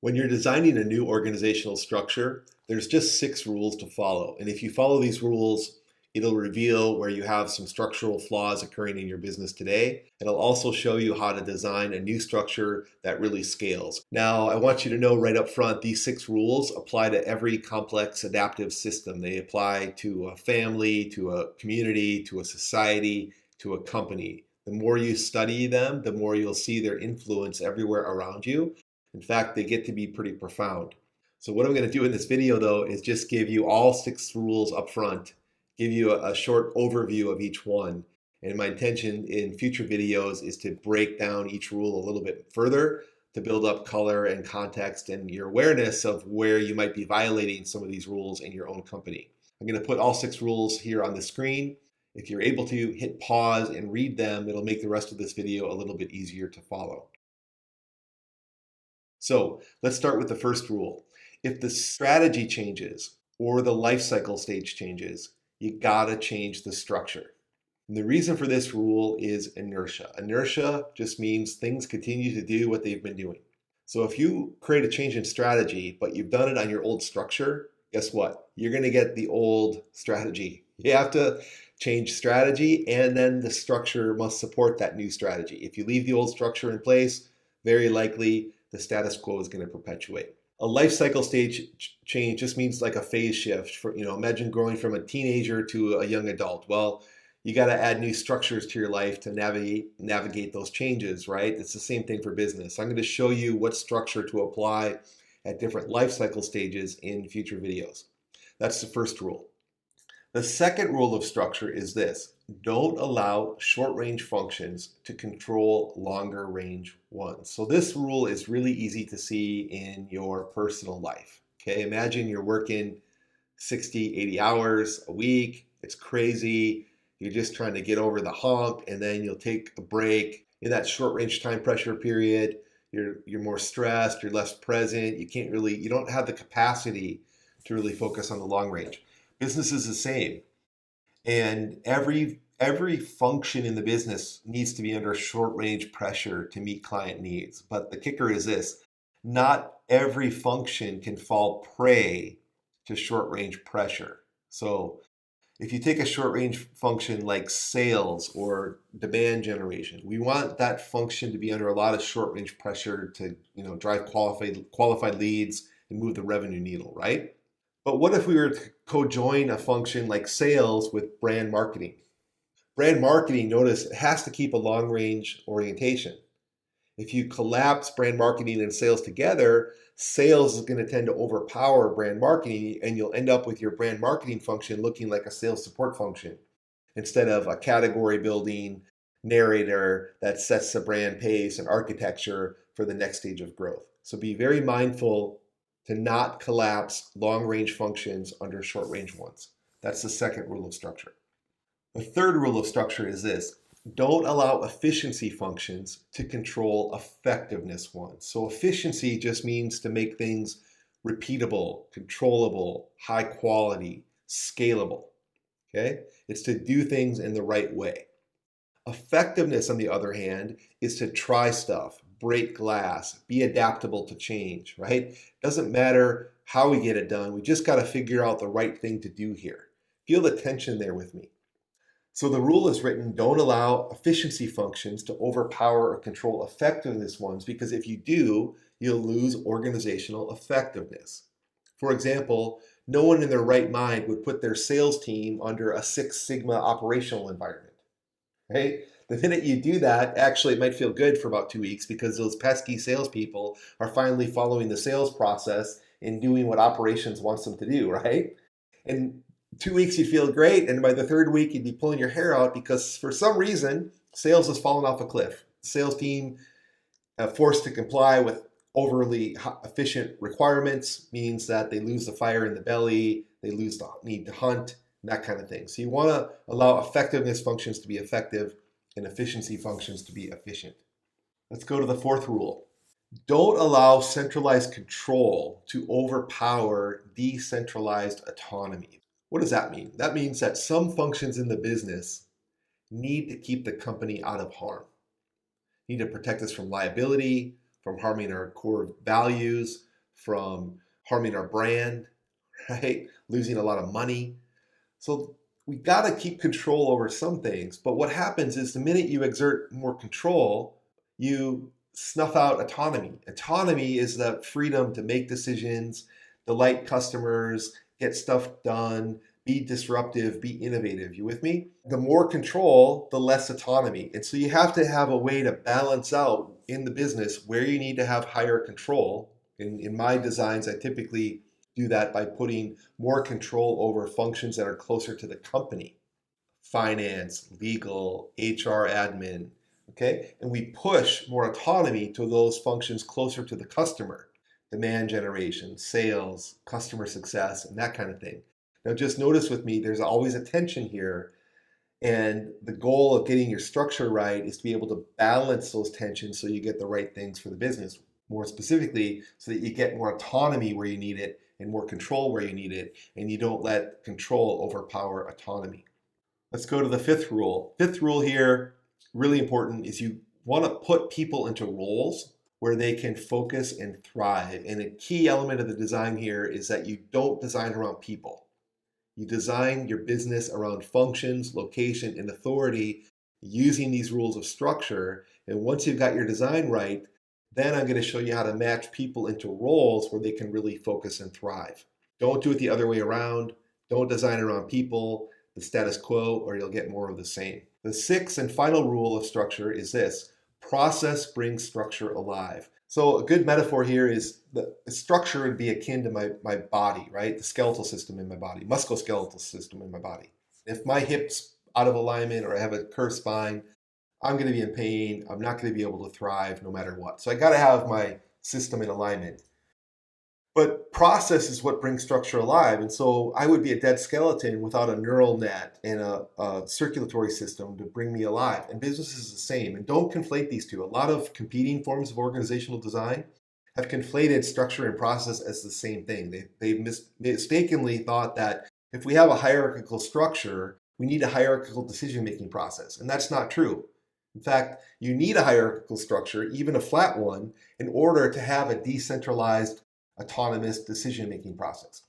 When you're designing a new organizational structure, there's just 6 rules to follow. And if you follow these rules, it'll reveal where you have some structural flaws occurring in your business today. It'll also show you how to design a new structure that really scales. Now, I want you to know right up front, these 6 rules apply to every complex adaptive system. They apply to a family, to a community, to a society, to a company. The more you study them, the more you'll see their influence everywhere around you. In fact, they get to be pretty profound. So what I'm going to do in this video, though, is just give you all 6 rules up front, give you a short overview of each one. And my intention in future videos is to break down each rule a little bit further to build up color and context and your awareness of where you might be violating some of these rules in your own company. I'm going to put all 6 rules here on the screen. If you're able to hit pause and read them, it'll make the rest of this video a little bit easier to follow. So let's start with the first rule. If the strategy changes or the life cycle stage changes, you gotta change the structure. And the reason for this rule is inertia. Inertia just means things continue to do what they've been doing. So if you create a change in strategy, but you've done it on your old structure, guess what? You're gonna get the old strategy. You have to change strategy, and then the structure must support that new strategy. If you leave the old structure in place, very likely the status quo is going to perpetuate. A life cycle stage change just means like a phase shift. Imagine growing from a teenager to a young adult. Well, you got to add new structures to your life to navigate those changes, right? It's the same thing for business. I'm going to show you what structure to apply at different life cycle stages in future videos. That's the first rule. The second rule of structure is this: don't allow short-range functions to control longer-range ones. So this rule is really easy to see in your personal life. Okay, imagine you're working 60, 80 hours a week. It's crazy. You're just trying to get over the hump, and then you'll take a break. In that short-range time pressure period, you're more stressed, you're less present. You don't have the capacity to really focus on the long range. Business is the same, and every function in the business needs to be under short range pressure to meet client needs. But the kicker is this: not every function can fall prey to short range pressure. So if you take a short range function like sales or demand generation, we want that function to be under a lot of short range pressure to drive qualified leads and move the revenue needle, right? But what if we were to co-join a function like sales with brand marketing? Brand marketing, notice, it has to keep a long-range orientation. If you collapse brand marketing and sales together, sales is going to tend to overpower brand marketing, and you'll end up with your brand marketing function looking like a sales support function instead of a category building narrator that sets the brand pace and architecture for the next stage of growth. So be very mindful to not collapse long-range functions under short-range ones. That's the second rule of structure. The third rule of structure is this: don't allow efficiency functions to control effectiveness ones. So efficiency just means to make things repeatable, controllable, high quality, scalable. Okay? It's to do things in the right way. Effectiveness, on the other hand, is to try stuff, break glass, be adaptable to change, right? Doesn't matter how we get it done. We just got to figure out the right thing to do here. Feel the tension there with me. So the rule is written: don't allow efficiency functions to overpower or control effectiveness ones, because if you do, you'll lose organizational effectiveness. For example, no one in their right mind would put their sales team under a Six Sigma operational environment. Right? The minute you do that, actually, it might feel good for about 2 weeks because those pesky salespeople are finally following the sales process and doing what operations wants them to do, right? And 2 weeks you feel great, and by the third week you'd be pulling your hair out because for some reason sales has fallen off a cliff. The sales team, forced to comply with overly efficient requirements, means that they lose the fire in the belly, they lose the need to hunt, that kind of thing. So you want to allow effectiveness functions to be effective and efficiency functions to be efficient. Let's go to the fourth rule. Don't allow centralized control to overpower decentralized autonomy. What does that mean? That means that some functions in the business need to keep the company out of harm, need to protect us from liability, from harming our core values, from harming our brand, right? Losing a lot of money. So we got to keep control over some things. But what happens is the minute you exert more control, you snuff out autonomy. Autonomy is the freedom to make decisions, delight customers, get stuff done, be disruptive, be innovative. You with me? The more control, the less autonomy. And so you have to have a way to balance out in the business where you need to have higher control. In my designs, I typically do that by putting more control over functions that are closer to the company: finance, legal, HR, admin. Okay, and we push more autonomy to those functions closer to the customer: demand generation, sales, customer success, and that kind of thing. Now, just notice with me, there's always a tension here. And the goal of getting your structure right is to be able to balance those tensions so you get the right things for the business. More specifically, so that you get more autonomy where you need it and more control where you need it, and you don't let control overpower autonomy. Let's go to the fifth rule. Fifth rule here, really important, is you want to put people into roles where they can focus and thrive. And a key element of the design here is that you don't design around people. You design your business around functions, location, and authority using these rules of structure. And once you've got your design right, then I'm going to show you how to match people into roles where they can really focus and thrive. Don't do it the other way around. Don't design around people, the status quo, or you'll get more of the same. The sixth and final rule of structure is this: process brings structure alive. So a good metaphor here is the structure would be akin to my body, right? The skeletal system in my body, musculoskeletal system in my body. If my hip's out of alignment or I have a curved spine, I'm going to be in pain. I'm not going to be able to thrive no matter what. So I got to have my system in alignment. But process is what brings structure alive. And so I would be a dead skeleton without a neural net and a circulatory system to bring me alive. And business is the same. And don't conflate these two. A lot of competing forms of organizational design have conflated structure and process as the same thing. They mistakenly thought that if we have a hierarchical structure, we need a hierarchical decision-making process. And that's not true. In fact, you need a hierarchical structure, even a flat one, in order to have a decentralized, autonomous decision-making process.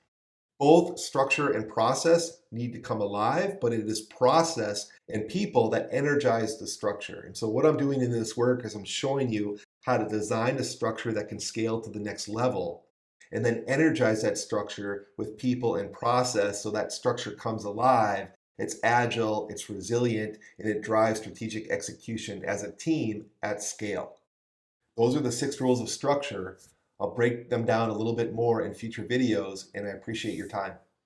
Both structure and process need to come alive, but it is process and people that energize the structure. And so what I'm doing in this work is I'm showing you how to design a structure that can scale to the next level, and then energize that structure with people and process so that structure comes alive. It's agile, it's resilient, and it drives strategic execution as a team at scale. Those are the 6 rules of structure. I'll break them down a little bit more in future videos, and I appreciate your time.